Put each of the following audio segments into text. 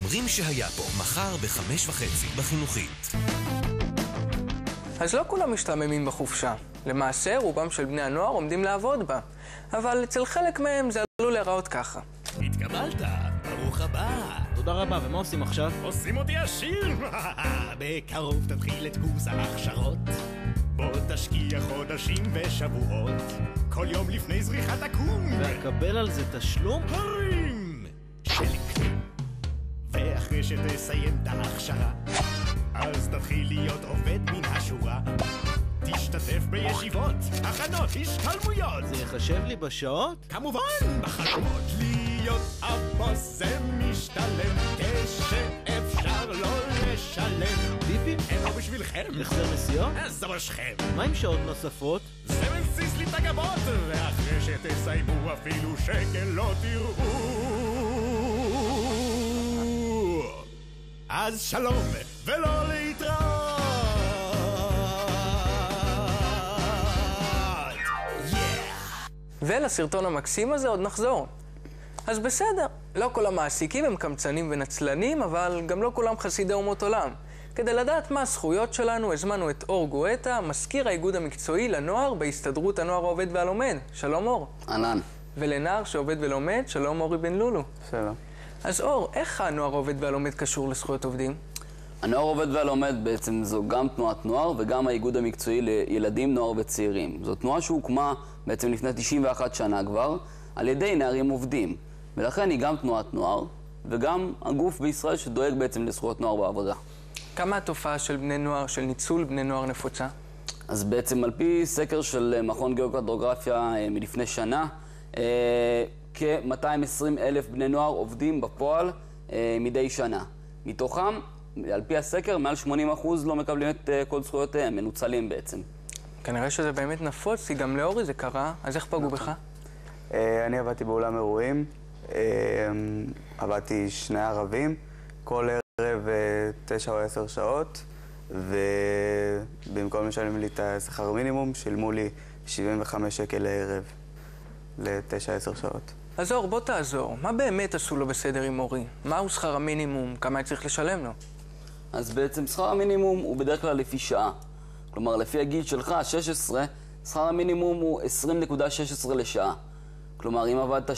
אומרים שהיה פה מחר ב5:30 בחינוכית. אז לא כולם משתעממים בחופשה. למעשה, רובם של בני הנוער עומדים לעבוד בה. אבל אצל חלק מהם זה עלול להיראות ככה. התקבלת, ברוך הבא. תודה רבה, ומה עושים עכשיו? עושים אותי עשיר. בקרוב תתחיל את קורס ההכשרות. בוא תשקיע חודשים ושבועות. כל יום לפני זריחת הקום. ואקבל על זה תשלום? הרים של כלום. ואחרי שתסיים את ההכשרה, אז תתחיל להיות עובד מן השורה. תשתתף בישיבות, הכנות, השתלמויות. זה יחשב לי בשעות? כמובן, בחלומות. להיות הבוס זה משתלם, כשאפשר לא לשלם. טיפים? הם לא בשבילכם. החזר נסיעות? אז זה בשכם. מה עם שעות נוספות? זה מנסיס לי את הגבות, ואחרי שתסיימו אפילו שקל לא תראו. אז שלום, ולא להתראות. ולסרטון המקסים הזה עוד נחזור. אז בסדר, לא כל המעסיקים הם קמצנים ונצלנים, אבל גם לא כולם חסידי אומות עולם. כדי לדעת מה הזכויות שלנו, הזמנו את אור גואטה, מזכיר האיגוד המקצועי לנוער בהסתדרות הנוער העובד והלומד. שלום אור. אהלן. ולנער שעובד ולומד, שלום אורי בן לולו. שלום. אז אור, איך הנוער העובד והלומד קשור לזכויות עובדים? הנוער עובד והלומד בעצם זו גם תנועת נוער וגם האיגוד המקצועי לילדים, נוער וצעירים. זו תנועה שהוקמה בעצם לפני 91 שנה כבר על ידי נערים עובדים. ולכן היא גם תנועת נוער וגם הגוף בישראל שדואג בעצם לזכויות נוער בעבודה. כמה התופעה של בני נוער, של ניצול בני נוער נפוצה? אז בעצם על פי סקר של מכון גיאוקרטוגרפיה מלפני שנה, כ-220,000 בני נוער עובדים בפועל מדי שנה. מתוכם, על פי הסקר, מעל 80% לא מקבלים את כל זכויותיהם, מנוצלים בעצם. כנראה שזה באמת נפוץ, כי גם לאורי זה קרה, אז איך פגעו בך? אני עבדתי באולם אירועים, עבדתי 2 ערבים, כל ערב 9 או 10 שעות, ובמקום לשלם לי את השכר מינימום, שילמו לי 75 שקל לערב, ל9-10 שעות. אז אור, בוא תעזור. מה באמת עשו לו בסדר עם אורי? מהו שכר המינימום? כמה צריך לשלם לו? אז בעצם שכר המינימום הוא בדרך כלל לפי שעה. כלומר, לפי הגיל שלך, 16, שכר המינימום הוא 20.16 לשעה. כלומר, אם עבדת 8-9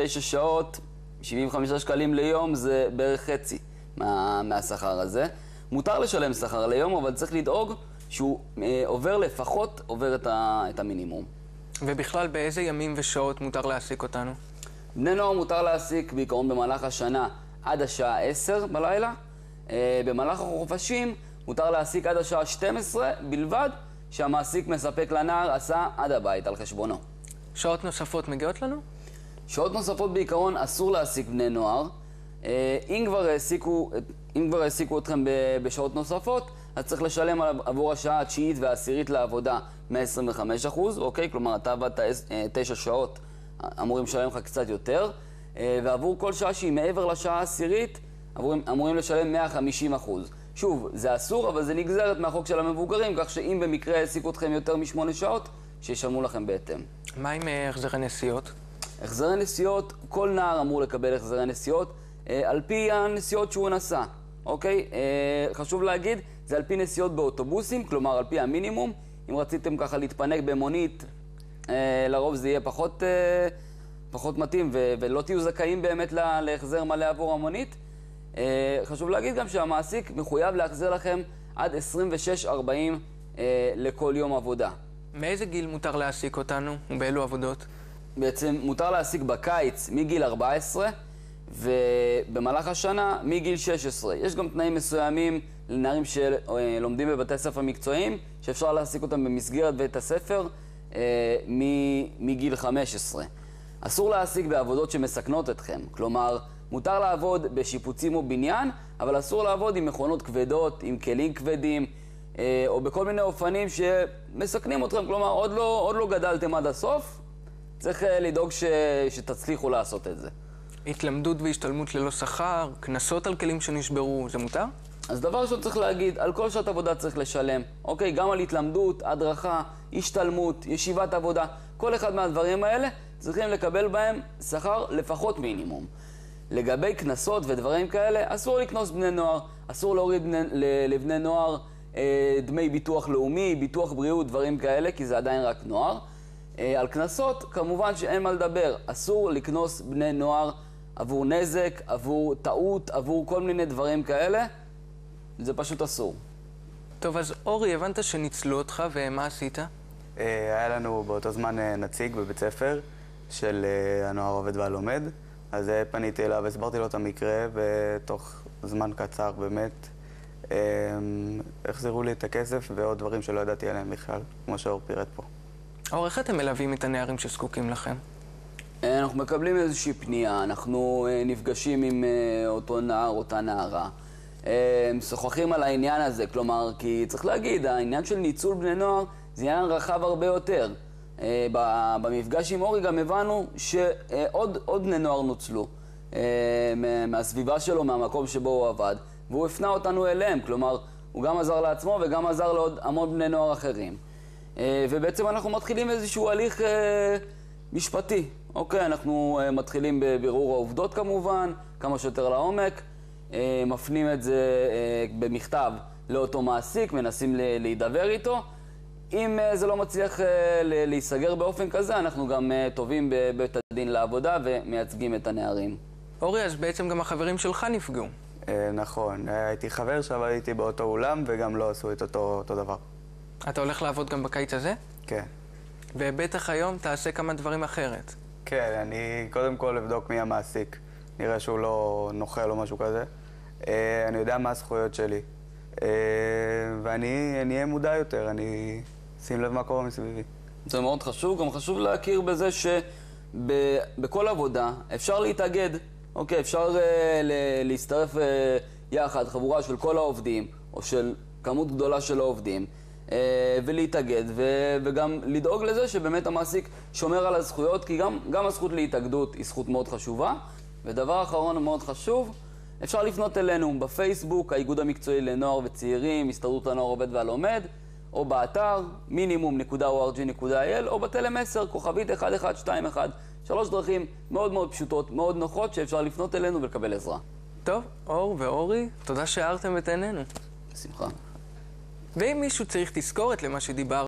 שעות, 75 שקלים ליום זה בערך חצי מהשכר הזה. מותר לשלם שכר ליום, אבל צריך לדאוג שהוא לפחות עובר את המינימום. ובכלל, באיזה ימים ושעות מותר להעסיק אותנו? בני נוער מותר להעסיק בעיקרון במהלך השנה עד השעה 10 בלילה. במהלך החופשים מותר להעסיק עד השעה 12 בלבד, שהמעסיק מספק לנער הסעה עד הבית על חשבונו. שעות נוספות מגיעות לנו? שעות נוספות בעיקרון אסור להעסיק בני נוער. אם כבר העסיקו אתכם בשעות נוספות, אז צריך לשלם עבור השעה התשיעית והעשירית לעבודה 125%, אוקיי? כלומר, אתה עבדת 9 שעות, אמורים לשלם לך קצת יותר, ועבור כל שעה שהיא מעבר לשעה העשירית, אמורים לשלם 150%. שוב, זה אסור, אבל זה נגזרת מהחוק של המבוגרים, כך שאם במקרה העסיקו אתכם יותר מ8 שעות, שישלמו לכם בהתאם. מה עם החזרי נסיעות? החזרי נסיעות, כל נער אמור לקבל החזרי נסיעות, על פי הנסיעות שהוא נסע, אוקיי? חשוב להגיד, זה על פי נסיעות באוטובוסים, כלומר על פי המינימום. אם רציתם ככה להתפנק במונית, לרוב זה יהיה פחות מתאים ולא תהיו זכאים באמת להחזר מלא עבור המונית. חשוב להגיד גם שהמעסיק מחויב להחזר לכם עד 26.40 לכל יום עבודה. מאיזה גיל מותר להעסיק אותנו ובאילו עבודות? בעצם מותר להעסיק בקיץ מגיל 14 ובמהלך השנה מגיל 16. יש גם תנאים מסוימים לנערים שלומדים בבתי ספר מקצועיים שאפשר להעסיק אותם במסגרת בית הספר מגיל 15. אסור להעסיק בעבודות שמסכנות אתכם, כלומר מותר לעבוד בשיפוצים או בניין, אבל אסור לעבוד עם מכונות כבדות, עם כלים כבדים או בכל מיני אופנים שמסכנים אתכם, כלומר עוד לא גדלתם עד הסוף, צריך לדאוג שתצליחו לעשות את זה. התלמדות והשתלמות ללא שכר, כנסות על כלים שנשברו, זה מותר? אז דבר ראשון צריך להגיד, על כל שעת עבודה צריך לשלם. אוקיי, גם על התלמדות, הדרכה, השתלמות, ישיבת עבודה, כל אחד מהדברים האלה צריכים לקבל בהם שכר לפחות מינימום. לגבי קנסות ודברים כאלה, אסור לקנוס בני נוער, אסור להוריד לבני נוער דמי ביטוח לאומי, ביטוח בריאות, דברים כאלה, כי זה עדיין רק נוער. על קנסות, כמובן שאין מה לדבר, אסור לקנוס בני נוער עבור נזק, עבור טעות, עבור כל מיני דברים כאלה, זה פשוט אסור. טוב, אז אורי, הבנת שניצלו אותך, ומה עשית? היה לנו באותו זמן נציג בבית ספר של הנוער העובד והלומד, אז פניתי אליו, הסברתי לו את המקרה, ותוך זמן קצר באמת החזירו לי את הכסף ועוד דברים שלא ידעתי עליהם בכלל, כמו שאור פירט פה. אור, איך אתם מלווים את הנערים שזקוקים לכם? אנחנו מקבלים איזושהי פנייה, אנחנו נפגשים עם אותו נער, אותה נערה. משוחחים על העניין הזה, כלומר, כי צריך להגיד, העניין של ניצול בני נוער זה עניין רחב הרבה יותר. במפגש עם אורי גם הבנו שעוד בני נוער נוצלו מהסביבה שלו, מהמקום שבו הוא עבד, והוא הפנה אותנו אליהם, כלומר, הוא גם עזר לעצמו וגם עזר לעוד המון בני נוער אחרים. ובעצם אנחנו מתחילים איזשהו הליך משפטי. אוקיי, אנחנו מתחילים בבירור העובדות כמובן, כמה שיותר לעומק, מפנים את זה במכתב לאותו מעסיק, מנסים להידבר איתו. אם זה לא מצליח להיסגר באופן כזה, אנחנו גם טובים בבית הדין לעבודה ומייצגים את הנערים. אורי, אז בעצם גם החברים שלך נפגעו. נכון, הייתי חבר שעבד איתי באותו אולם וגם לא עשו את אותו דבר. אתה הולך לעבוד גם בקיץ הזה? כן. ובטח היום תעשה כמה דברים אחרת. כן, אני קודם כל אבדוק מי המעסיק. נראה שהוא לא נוכל או משהו כזה. אני יודע מה הזכויות שלי. ואני אהיה מודע יותר, אני שים לב מה קורה מסביבי. זה מאוד חשוב, גם חשוב להכיר בזה שבכל עבודה אפשר להתאגד. אוקיי, אפשר להצטרף יחד, חבורה של כל העובדים, או של כמות גדולה של העובדים, ולהתאגד, וגם לדאוג לזה שבאמת המעסיק שומר על הזכויות, כי גם הזכות להתאגדות היא זכות מאוד חשובה. ודבר אחרון מאוד חשוב, אפשר לפנות אלינו בפייסבוק, האיגוד המקצועי לנוער וצעירים, הסתדרות הנוער העובד והלומד, או באתר minimum.org.il, או בטלמסר, כוכבית 1121. 3 דרכים מאוד מאוד פשוטות, מאוד נוחות, שאפשר לפנות אלינו ולקבל עזרה. טוב, אור ואורי, תודה שהארתם את עינינו. בשמחה. ואם מישהו צריך תזכורת למה שדיברנו,